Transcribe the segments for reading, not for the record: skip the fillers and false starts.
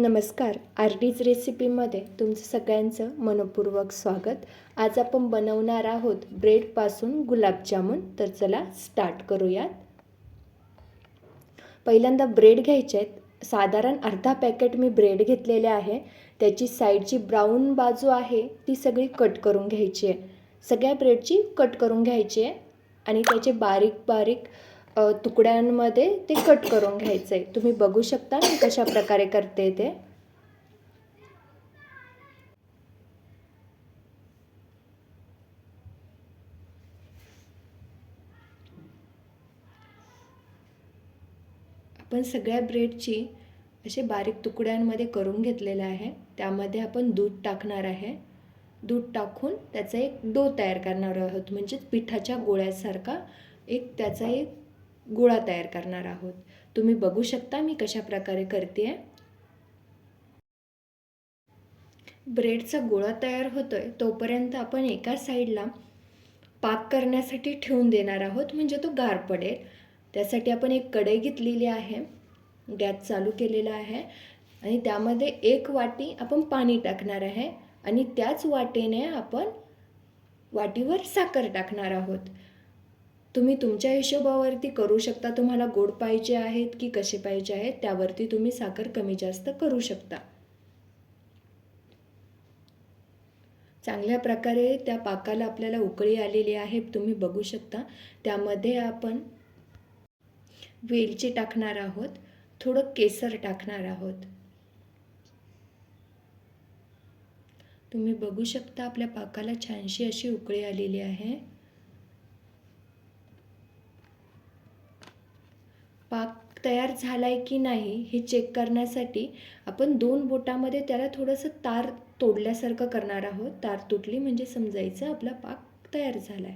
नमस्कार, आरडीज रेसिपीमध्ये तुमचं सगळ्यांचं मनपूर्वक स्वागत. आज आपण बनवणार आहोत ब्रेडपासून गुलाबजामुन. तर चला स्टार्ट करूयात. पहिल्यांदा ब्रेड घ्यायचे आहेत. साधारण अर्धा पॅकेट मी ब्रेड घेतलेले आहे. त्याची साईडची ब्राऊन बाजू आहे ती सगळी कट करून घ्यायची आहे. सगळ्या ब्रेडची कट करून घ्यायची आहे आणि त्याचे बारीक बारीक तुकड्यांमध्ये ते कट करून घ्यायचं आहे. तुम्ही बघू शकता मी कशा प्रकारे करते ते. आपण सगळ्या ब्रेडची असे बारीक तुकड्यांमध्ये करून घेतलेलं आहे. त्यामध्ये आपण दूध टाकणार आहे. दूध टाकून त्याचा एक डो तयार करणार आहोत, म्हणजे पिठाच्या गोळ्यासारखा त्याचा एक गोळा तयार करणार आहोत. तुम्ही बघू शकता मी कशा प्रकारे करते. ब्रेडचा गोळा तयार होतोय तोपर्यंत आपण एका साईडला पाक करण्यासाठी ठेवून देणार आहोत, म्हणजे तो गार पडेल. त्यासाठी आपण एक कढई घेतलेली आहे, गॅस चालू केलेला आहे आणि त्यामध्ये 1 वाटी आपण पाणी टाकणार आहे आणि त्याच वाटीने आपण वाटीवर साखर टाकणार आहोत. तुम्ही तुमच्या हिशोबावरती करू शकता. तुम्हाला गोड पाहिजे आहेत की कसे पाहिजे आहेत त्यावरती तुम्ही साखर कमी जास्त करू शकता. चांगल्या प्रकारे त्या पाकाला आपल्याला उकळी आलेली आहे, तुम्ही बघू शकता. त्यामध्ये आपण वेलची टाकणार आहोत, थोडं केसर टाकणार आहोत. तुम्ही बघू शकता आपल्या पाकाला छानशी अशी उकळी आलेली आहे. पाक तयार झालाय की नाही हे चेक करण्यासाठी आपण 2 बोटामध्ये त्याला थोडंसं तार तोडल्यासारखं करणार आहोत. तार तुटली म्हणजे समजायचं आपला पाक तयार झालाय.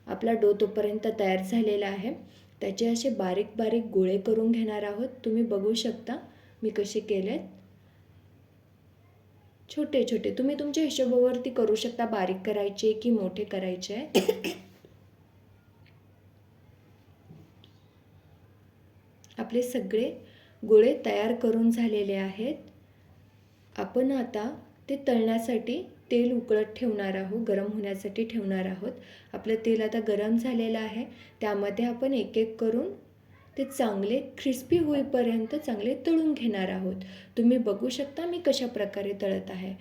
आपला डो तोपर्यंत तयार झालेला आहे. त्याचे असे बारीक बारीक गोळे करून घेणार आहोत. तुम्ही बघू शकता मी कसे केलेत. छोटे छोटे तुम्ही तुमच्या हिशोबावरती करू शकता, बारीक करायचे की मोठे करायचे. आपले सगळे गोळे तयार करून झालेले आहेत. आपण आता ते तळण्यासाठी तेल उकळत ठेवणार आहोत, गरम होण्यासाठी ठेवणार आहोत. आपलं तेल आता गरम झालेलं आहे. त्यामध्ये आपण एक एक करून ते चांगले क्रिस्पी होईपर्यंत चांगले तळून घेणार आहोत. तुम्ही बघू शकता मी कशा प्रकारे तळत आहे.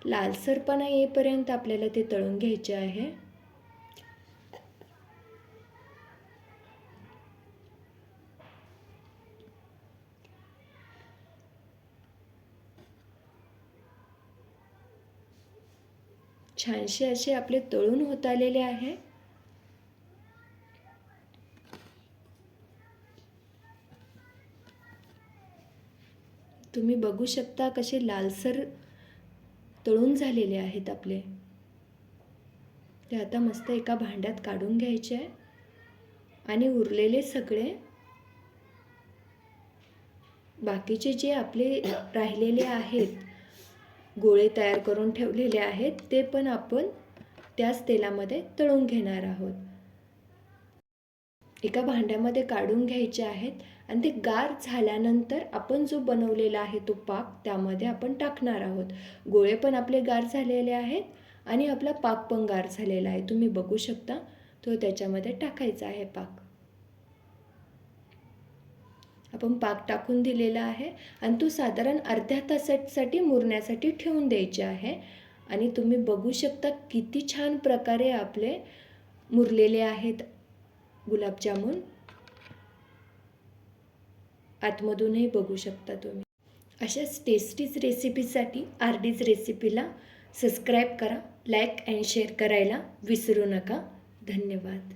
लालसरपणा येईपर्यंत आपल्याला ते तळून घ्यायचे आहे. छानसे असे आपले तळून होत आलेले आहे. तुम्ही बघू शकता कसे लालसर तळून झालेले आहेत आपले. ते आता मस्त एका भांड्यात काढून घ्यायचे आहे आणि उरलेले सगळे बाकीचे जे आपले राहिलेले आहेत गोळे तयार करून ठेवलेले आहेत ते पण आपण त्याच तेलामध्ये तळून घेणार आहोत. एका भांड्यामध्ये काढून घ्यायचे आहेत आणि ते गार झाल्यानंतर आपण जो बनवलेला आहे तो पाक त्यामध्ये आपण टाकणार आहोत. गोळे पण आपले गार झालेले आहेत आणि आपला पाक पण गार झालेला आहे. तुम्ही बघू शकता तो त्याच्यामध्ये टाकायचा आहे पाक. आपण पाक टाकून दिलेला आहे आणि तो साधारण अर्ध्या तासासाठी मुरण्यासाठी ठेवून द्यायचे आहे. आणि तुम्ही बघू शकता किती छान प्रकारे आपले मुरलेले आहेत गुलाबजामुन. आतमधूनही बघू शकता तुम्ही. अशाच टेस्टीज रेसिपीसाठी आरडीज रेसिपीला सबस्क्राईब करा, लाईक अँड शेअर करायला विसरू नका. धन्यवाद.